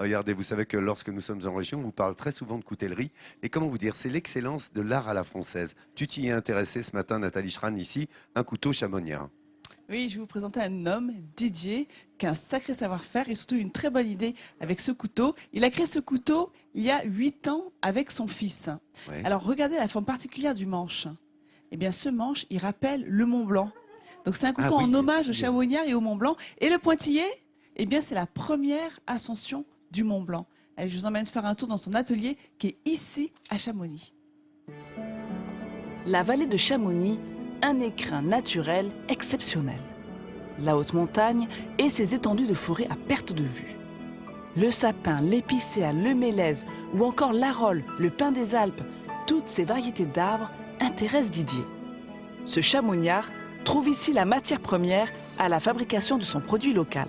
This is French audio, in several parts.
Regardez, vous savez que lorsque nous sommes en région, on vous parle très souvent de coutellerie. Et comment vous dire, c'est l'excellence de l'art à la française. Tu t'y es intéressée ce matin, Nathalie Schran, ici, un couteau chamonnière. Oui, je vais vous présenter un homme, Didier, qui a un sacré savoir-faire et surtout une très bonne idée avec ce couteau. Il a créé ce couteau il y a 8 ans avec son fils. Ouais. Alors regardez la forme particulière du manche. Eh bien ce manche, il rappelle le Mont Blanc. Donc c'est un couteau oui, en hommage au effectivement. chamonnière et au Mont Blanc. Et le pointillé, eh bien c'est la première ascension du Mont Blanc. Allez, je vous emmène faire un tour dans son atelier qui est ici à Chamonix. La vallée de Chamonix, un écrin naturel exceptionnel. La haute montagne et ses étendues de forêt à perte de vue. Le sapin, l'épicéa, le mélèze ou encore l'arole, le pin des Alpes, toutes ces variétés d'arbres intéressent Didier. Ce chamoniard trouve ici la matière première à la fabrication de son produit local.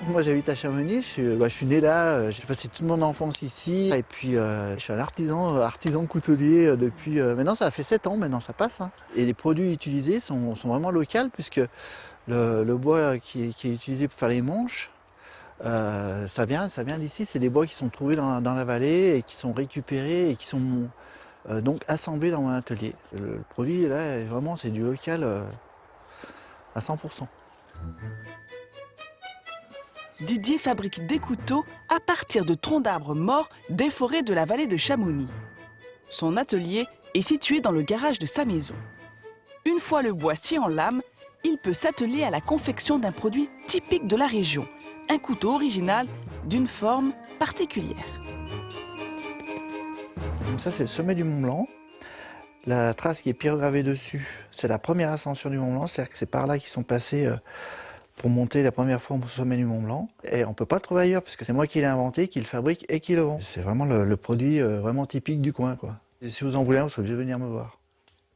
Moi j'habite à Chamonix, je suis né là, j'ai passé toute mon enfance ici et puis je suis un artisan coutelier depuis, maintenant ça fait 7 ans, maintenant ça passe. Hein. Et les produits utilisés sont vraiment locaux puisque le bois qui est utilisé pour faire les manches, ça vient d'ici, c'est des bois qui sont trouvés dans la vallée et qui sont récupérés et qui sont donc assemblés dans mon atelier. Le produit là, vraiment c'est du local à 100%. Didier fabrique des couteaux à partir de troncs d'arbres morts des forêts de la vallée de Chamonix. Son atelier est situé dans le garage de sa maison. Une fois le bois scié en lame, il peut s'atteler à la confection d'un produit typique de la région, un couteau original d'une forme particulière. Ça c'est le sommet du Mont Blanc. La trace qui est pyrogravée dessus, c'est la première ascension du Mont Blanc, c'est-à-dire que c'est par là qu'ils sont passés pour monter la première fois au sommet du Mont Blanc. Et on ne peut pas le trouver ailleurs, parce que c'est moi qui l'ai inventé, qui le fabrique et qui le vend. C'est vraiment le produit vraiment typique du coin, quoi. Et si vous en voulez un, vous serez obligé de venir me voir.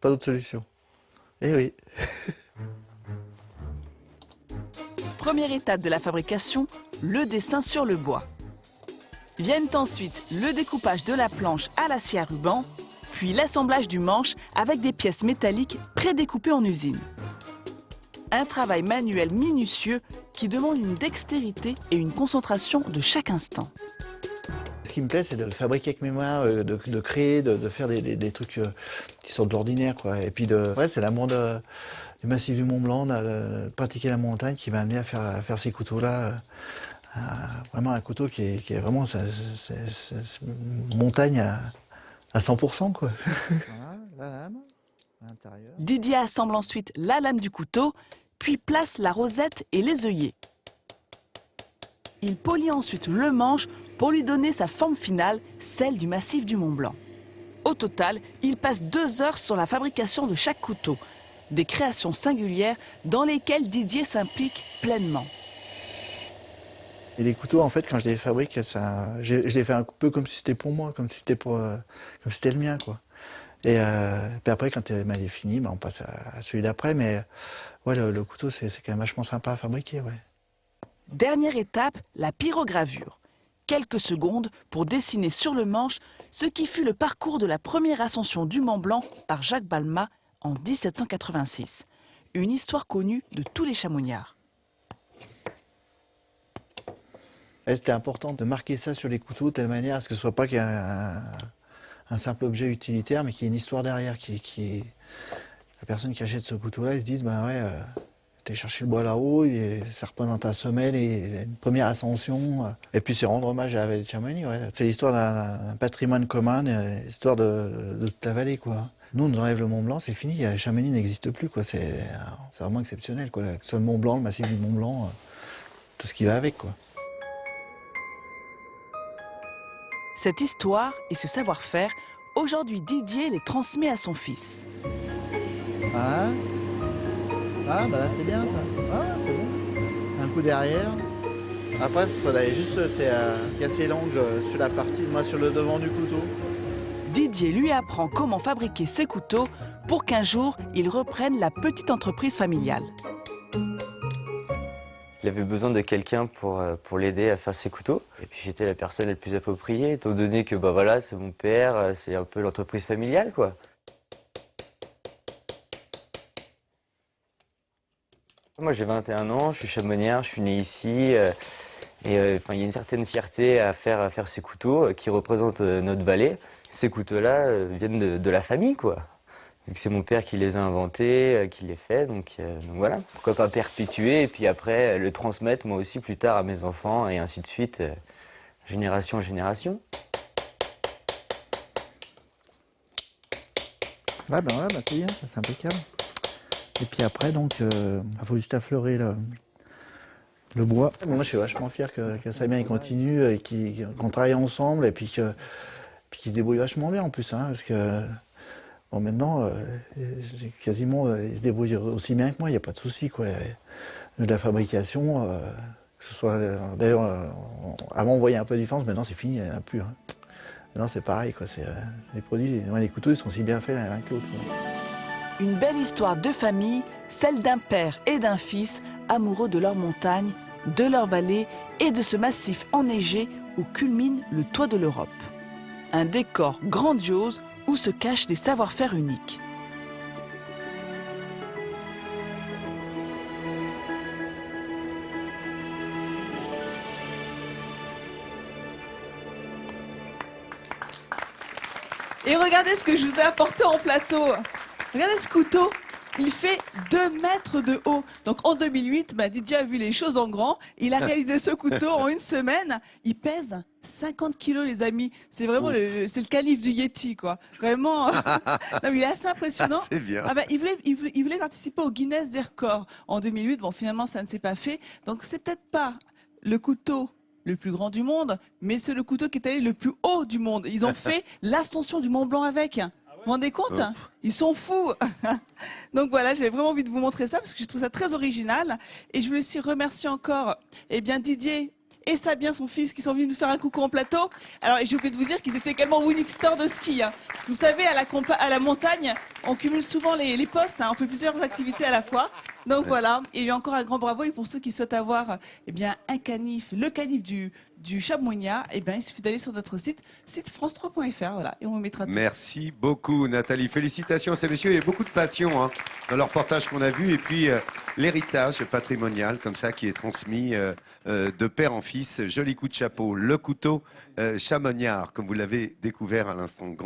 Pas d'autre solution. Eh oui. Première étape de la fabrication, le dessin sur le bois. Viennent ensuite le découpage de la planche à la scie à ruban, puis l'assemblage du manche avec des pièces métalliques prédécoupées en usine. Un travail manuel minutieux qui demande une dextérité et une concentration de chaque instant. Ce qui me plaît, c'est de le fabriquer avec mes mains, de créer, de faire des trucs qui sortent de l'ordinaire, quoi. Et puis c'est l'amour du massif du Mont Blanc, de pratiquer la montagne qui m'a amené à faire ces couteaux-là. Vraiment un couteau qui est vraiment montagne à 100%, quoi. Voilà, la lame à l'intérieur. Didier assemble ensuite la lame du couteau, puis place la rosette et les œillets. Il polit ensuite le manche pour lui donner sa forme finale, celle du massif du Mont Blanc. Au total, il passe 2 heures sur la fabrication de chaque couteau, des créations singulières dans lesquelles Didier s'implique pleinement. Et les couteaux, en fait, quand je les fabrique, je les fais un peu comme si c'était pour moi, comme si c'était le mien, quoi. Et puis après, quand il est fini, on passe à celui d'après. Mais ouais, le couteau, c'est quand même vachement sympa à fabriquer. Ouais. Dernière étape, la pyrogravure. Quelques secondes pour dessiner sur le manche ce qui fut le parcours de la première ascension du Mont Blanc par Jacques Balmat en 1786. Une histoire connue de tous les chamoniards. C'était important de marquer ça sur les couteaux de telle manière à ce que ce ne soit pas qu'un simple objet utilitaire, mais qu'il y ait une histoire derrière. La personne qui achète ce couteau-là, ils se disent, ben ouais, t'es cherché le bois là-haut, ça représente un sommet, une première ascension. Et puis c'est rendre hommage à la vallée de Chamonix. Ouais. C'est l'histoire d'un patrimoine commun, l'histoire de toute la vallée, quoi. Nous, on nous enlève le Mont Blanc, c'est fini, Chamonix n'existe plus, quoi. C'est vraiment exceptionnel, quoi. Que ce soit le Mont Blanc, le massif du Mont Blanc, tout ce qui va avec, quoi. Cette histoire et ce savoir-faire, aujourd'hui Didier les transmet à son fils. Ah, bah là c'est bien ça. Ah, c'est bon. Un coup derrière. Après, il faudrait juste casser l'angle sur la partie, moi sur le devant du couteau. Didier lui apprend comment fabriquer ses couteaux pour qu'un jour, il reprenne la petite entreprise familiale. Il avait besoin de quelqu'un pour l'aider à faire ses couteaux. Et puis j'étais la personne la plus appropriée, étant donné que bah, voilà, c'est mon père, c'est un peu l'entreprise familiale, quoi. Moi j'ai 21 ans, je suis chamoniard, je suis né ici. Il y a une certaine fierté à faire ces couteaux qui représentent notre vallée. Ces couteaux-là viennent de la famille, quoi. Vu que c'est mon père qui les a inventés, qui les fait, donc voilà. Pourquoi pas perpétuer et puis après le transmettre moi aussi plus tard à mes enfants et ainsi de suite, génération en génération. Ouais, bah c'est bien, ça c'est impeccable. Et puis après, donc, il faut juste affleurer le bois. Moi, je suis vachement fier que Samien il continue, et qu'on travaille ensemble et puis qu'il se débrouille vachement bien en plus, hein, parce que bon, maintenant, quasiment, il se débrouille aussi bien que moi, il n'y a pas de souci, quoi. De la fabrication, que ce soit, d'ailleurs, avant on voyait un peu de différence, maintenant c'est fini, il n'y en a plus. Hein. Maintenant c'est pareil, quoi. Les produits, les couteaux, ils sont aussi bien faits l'un que l'autre. Une belle histoire de famille, celle d'un père et d'un fils amoureux de leur montagne, de leur vallée et de ce massif enneigé où culmine le toit de l'Europe. Un décor grandiose où se cachent des savoir-faire uniques. Et regardez ce que je vous ai apporté en plateau. Regardez ce couteau. Il fait 2 mètres de haut. Donc en 2008, Didier a vu les choses en grand. Il a réalisé ce couteau en 1 semaine. Il pèse 50 kilos, les amis. C'est vraiment c'est le calife du Yeti, quoi. Vraiment. Non, mais il est assez impressionnant. C'est bien. Ah ben, il voulait participer au Guinness des records en 2008. Bon, finalement, ça ne s'est pas fait. Donc c'est peut-être pas le couteau le plus grand du monde, mais c'est le couteau qui est allé le plus haut du monde. Ils ont fait l'ascension du Mont Blanc avec. Vous vous rendez compte? Ils sont fous. Donc voilà, j'avais vraiment envie de vous montrer ça parce que je trouve ça très original. Et je voulais aussi remercier encore Didier et Sabien, son fils, qui sont venus nous faire un coucou en plateau. Alors, j'ai oublié de vous dire qu'ils étaient également moniteurs de ski. Hein. Vous savez, à la montagne, on cumule souvent les postes. Hein. On fait plusieurs activités à la fois. Donc voilà, il y a eu encore un grand bravo. Et pour ceux qui souhaitent avoir un canif, le canif du chamoignat, il suffit d'aller sur notre site france3.fr, voilà, et on vous mettra tout. Merci beaucoup, Nathalie. Félicitations à ces messieurs. Il y a beaucoup de passion dans leur reportage qu'on a vu. Et puis, l'héritage patrimonial, comme ça, qui est transmis de père en fils. Joli coup de chapeau. Le couteau chamoignard, comme vous l'avez découvert à l'instant.